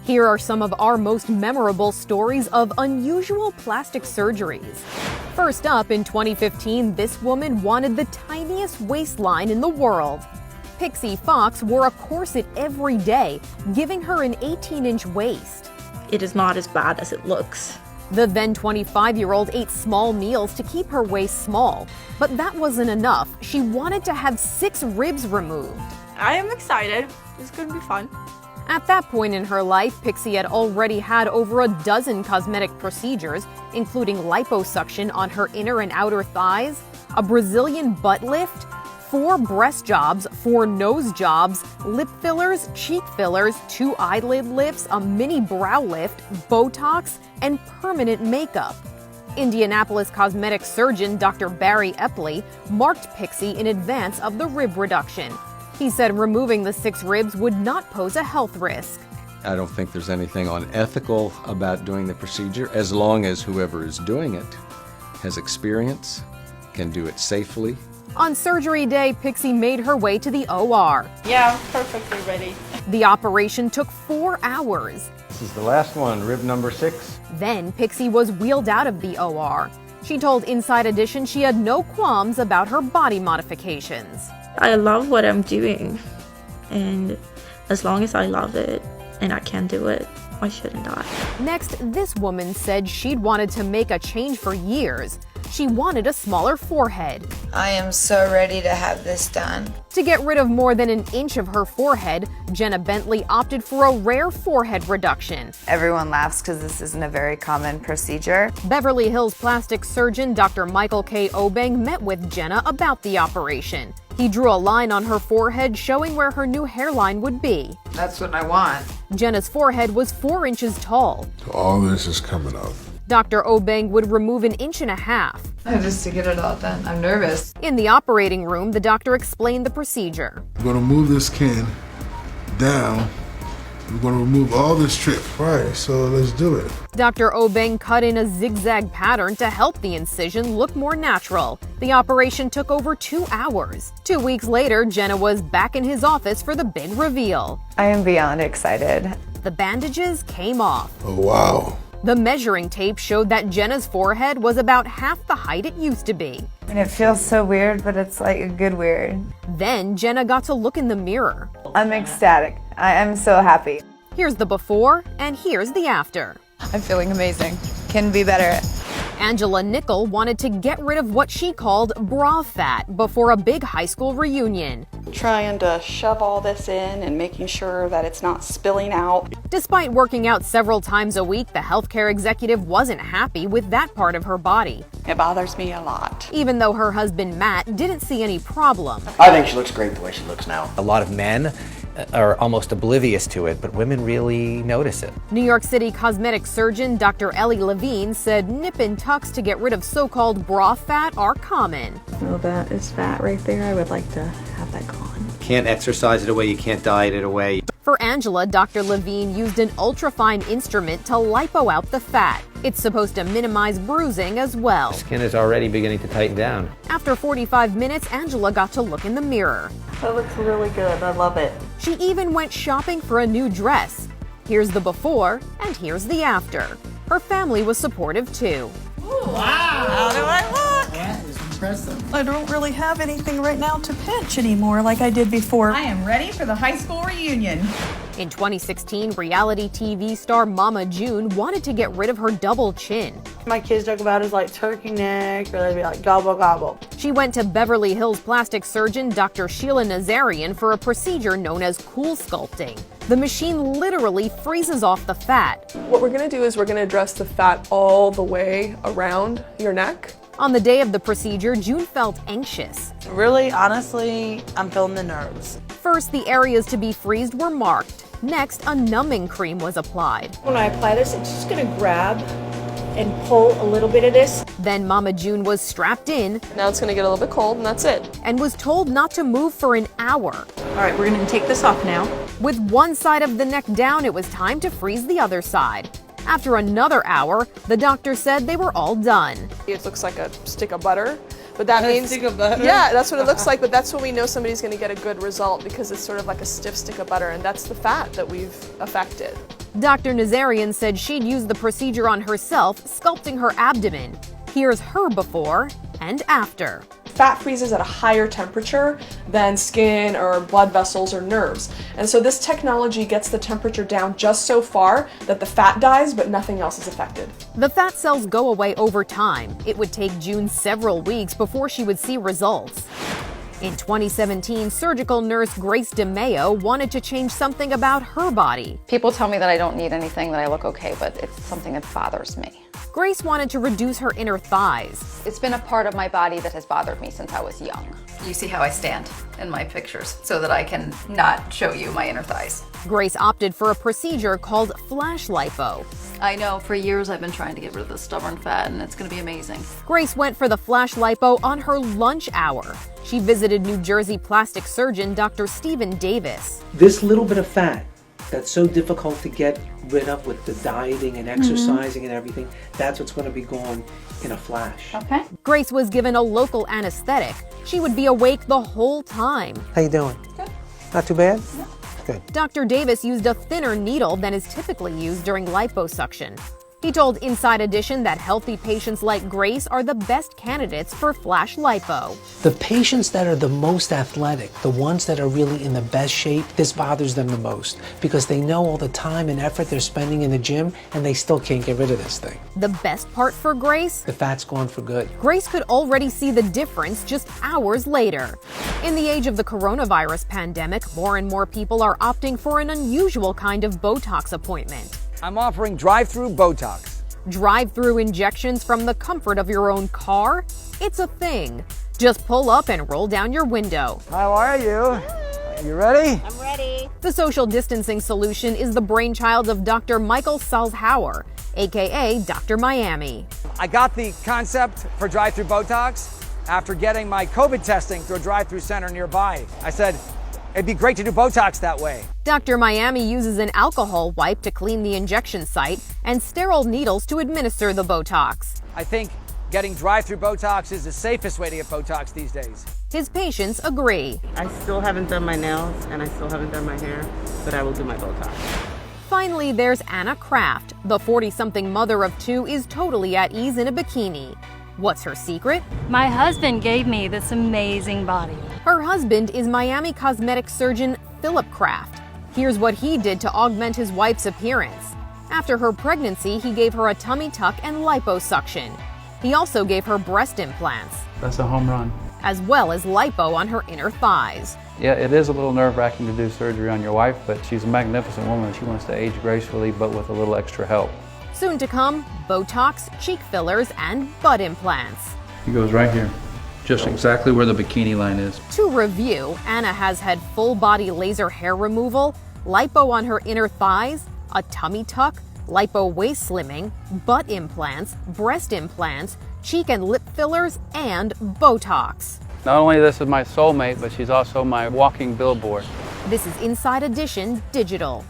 Here are some of our most memorable stories of unusual plastic surgeries. First up, in 2015, this woman wanted the tiniest waistline in the world. Pixie Fox wore a corset every day, giving her an 18-inch waist. It is not as bad as it looks. The then 25-year-old ate small meals to keep her waist small, but that wasn't enough. She wanted to have 6 ribs removed. I am excited. It's going to be fun. At that point in her life, Pixie had already had over a dozen cosmetic procedures, including liposuction on her inner and outer thighs, a Brazilian butt lift, 4 breast jobs, 4 nose jobs, lip fillers, cheek fillers, 2 eyelid lifts, a mini brow lift, Botox, and permanent makeup. Indianapolis cosmetic surgeon Dr. Barry Epley marked Pixie in advance of the rib reduction. He said removing the 6 ribs would not pose a health risk. I don't think there's anything unethical about doing the procedure, as long as whoever is doing it has experience, can do it safely. On surgery day, Pixie made her way to the OR. Yeah, I'm perfectly ready. The operation took 4 hours. This is the last one, rib number 6. Then Pixie was wheeled out of the OR. She told Inside Edition she had no qualms about her body modifications. I love what I'm doing, and as long as I love it and I can do it, I shouldn't die. Next, this woman said she'd wanted to make a change for years. She wanted a smaller forehead. I am so ready to have this done. To get rid of more than an inch of her forehead, Jenna Bentley opted for a rare forehead reduction. Everyone laughs because this isn't a very common procedure. Beverly Hills plastic surgeon Dr. Michael K. Obeng met with Jenna about the operation. He drew a line on her forehead showing where her new hairline would be. That's what I want. Jenna's forehead was 4 inches tall. All this is coming up. Dr. Obeng would remove an 1.5 inches. Just to get it all done. I'm nervous. In the operating room, the doctor explained the procedure. We're going to move this can down. We're going to remove all this strip. Right, so let's do it. Dr. Obeng cut in a zigzag pattern to help the incision look more natural. The operation took over 2 hours. 2 weeks later, Jenna was back in his office for the big reveal. I am beyond excited. The bandages came off. Oh, wow. The measuring tape showed that Jenna's forehead was about half the height it used to be. And it feels so weird, but it's like a good weird. Then Jenna got to look in the mirror. I'm ecstatic. I am so happy. Here's the before and here's the after. I'm feeling amazing. Can be better. Angela Nickel wanted to get rid of what she called bra fat before a big high school reunion. Trying to shove all this in and making sure that it's not spilling out. Despite working out several times a week, the healthcare executive wasn't happy with that part of her body. It bothers me a lot. Even though her husband Matt didn't see any problem. I think she looks great the way she looks now. A lot of men are almost oblivious to it, but women really notice it. New York City cosmetic surgeon Dr. Ellie Levine said nip and tucks to get rid of so-called bra fat are common. Oh, that is fat right there. I would like to have that gone. Can't exercise it away, you can't diet it away. For Angela, Dr. Levine used an ultrafine instrument to lipo out the fat. It's supposed to minimize bruising as well. Skin is already beginning to tighten down. After 45 minutes, Angela got to look in the mirror. That looks really good. I love it. She even went shopping for a new dress. Here's the before and here's the after. Her family was supportive too. How do I look? That is impressive. I don't really have anything right now to pinch anymore like I did before. I am ready for the high school reunion. In 2016, reality TV star Mama June wanted to get rid of her double chin. My kids joke about it as like turkey neck, or they'd be like gobble gobble. She went to Beverly Hills plastic surgeon Dr. Sheila Nazarian for a procedure known as cool sculpting. The machine literally freezes off the fat. What we're going to do is we're going to address the fat all the way around your neck. On the day of the procedure, June felt anxious. Really, honestly, I'm feeling the nerves. First, the areas to be freezed were marked. Next, a numbing cream was applied. When I apply this, it's just going to grab and pull a little bit of this. Then Mama June was strapped in. Now it's going to get a little bit cold and that's it. And was told not to move for an hour. All right, we're going to take this off now. With one side of the neck down, it was time to freeze the other side. After another hour, the doctor said they were all done. It looks like a stick of butter. But that means, stick of butter? Yeah, that's what it looks like. But that's when we know somebody's going to get a good result, because it's sort of like a stiff stick of butter, and that's the fat that we've affected. Dr. Nazarian said she'd use the procedure on herself, sculpting her abdomen. Here's her before and after. Fat freezes at a higher temperature than skin or blood vessels or nerves. And so this technology gets the temperature down just so far that the fat dies, but nothing else is affected. The fat cells go away over time. It would take June several weeks before she would see results. In 2017, surgical nurse Grace DeMayo wanted to change something about her body. People tell me that I don't need anything, that I look okay, but it's something that bothers me. Grace wanted to reduce her inner thighs. It's been a part of my body that has bothered me since I was young. You see how I stand in my pictures so that I can not show you my inner thighs. Grace opted for a procedure called flash lipo. I know for years I've been trying to get rid of the stubborn fat, and it's going to be amazing. Grace went for the flash lipo on her lunch hour. She visited New Jersey plastic surgeon Dr. Stephen Davis. This little bit of fat that's so difficult to get rid of with the dieting and exercising and everything, that's what's going to be gone in a flash. Okay. Grace was given a local anesthetic. She would be awake the whole time. How you doing? Good. Not too bad? Good. Dr. Davis used a thinner needle than is typically used during liposuction. He told Inside Edition that healthy patients like Grace are the best candidates for flash lipo. The patients that are the most athletic, the ones that are really in the best shape, this bothers them the most because they know all the time and effort they're spending in the gym and they still can't get rid of this thing. The best part for Grace? The fat's gone for good. Grace could already see the difference just hours later. In the age of the coronavirus pandemic, more and more people are opting for an unusual kind of Botox appointment. I'm offering drive-through Botox. Drive-through injections from the comfort of your own car? It's a thing. Just pull up and roll down your window. How are you? You ready? I'm ready. The social distancing solution is the brainchild of Dr. Michael Salzhauer, aka Dr. Miami. I got the concept for drive-through Botox after getting my COVID testing through a drive-through center nearby. I said, it'd be great to do Botox that way. Dr. Miami uses an alcohol wipe to clean the injection site and sterile needles to administer the Botox. I think getting drive-through Botox is the safest way to get Botox these days. His patients agree. I still haven't done my nails and I still haven't done my hair, but I will do my Botox. Finally, there's Anna Kraft. The 40-something mother of two is totally at ease in a bikini. What's her secret? My husband gave me this amazing body. Her husband is Miami cosmetic surgeon Philip Kraft. Here's what he did to augment his wife's appearance. After her pregnancy, he gave her a tummy tuck and liposuction. He also gave her breast implants. That's a home run. As well as lipo on her inner thighs. Yeah, it is a little nerve-wracking to do surgery on your wife, but she's a magnificent woman. She wants to age gracefully, but with a little extra help. Soon to come, Botox, cheek fillers, and butt implants. He goes right here, just exactly where the bikini line is. To review, Anna has had full-body laser hair removal, lipo on her inner thighs, a tummy tuck, lipo waist slimming, butt implants, breast implants, cheek and lip fillers, and Botox. Not only this is my soulmate, but she's also my walking billboard. This is Inside Edition Digital.